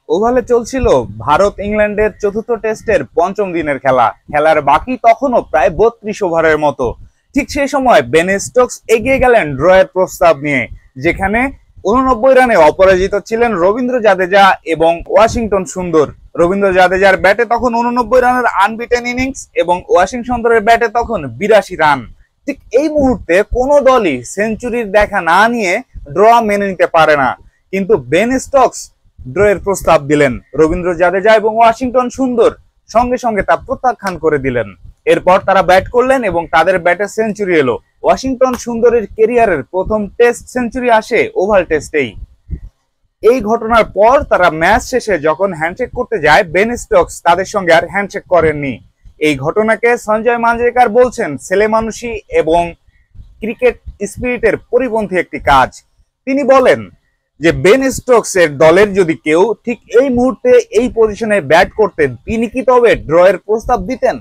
ওভালে চলছিল ভারত ইংল্যান্ডের চতুর্থ টেস্টের পঞ্চম দিনের খেলার বাকি তখনও প্রায় 32 ওভারের মতো। ঠিক সেই সময় বেন স্টোকস এগিয়ে গেলেন ড্রয়ের প্রস্তাব নিয়ে, যেখানে 89 রানে অপরাজিত ছিলেন রবীন্দ্র জাদেজা এবং ওয়াশিংটন সুন্দর। রবীন্দ্র জাদেজার ব্যাটে তখন 89 রানের আনবিটেন ইনিংস এবং ওয়াশিংটন সুন্দরের ব্যাটে তখন 82 রান। ঠিক এই মুহূর্তে কোনো দলই সেঞ্চুরির দেখা না নিয়ে ড্র মেনে নিতে পারে না, কিন্তু বেন স্টোকস ড্রয়ের প্রস্তাব দিলেন। রবীন্দ্র জাদেজা এবং ওয়াশিংটন সুন্দর সঙ্গে সঙ্গে তা প্রত্যাখ্যান করে দিলেন। এরপর তারা ব্যাট করলেন এবং তাদের ব্যাটে সেঞ্চুরি এলো। ওয়াশিংটন সুন্দরের কেরিয়ারের প্রথম টেস্ট সেঞ্চুরি আসে ওভাল টেস্টেই। এই ঘটনার পর তারা ম্যাচ শেষে যখন হ্যান্ডশেক করতে যায়, বেন স্টোকস তাদের সঙ্গে আর হ্যান্ডশেক করেননি। এই ঘটনাকে সঞ্জয় মাঞ্জরেকর বলছেন ছেলে মানুষই এবং ক্রিকেট স্পিরিটের পরিপন্থী একটি কাজ। তিনি বলেন যে বেন স্টোকস এর দলের যদি কেউ ঠিক এই মুহূর্তে এই পজিশনে ব্যাট করতেন, তিনি কি তবে ড্রয়ের প্রস্তাব দিতেন?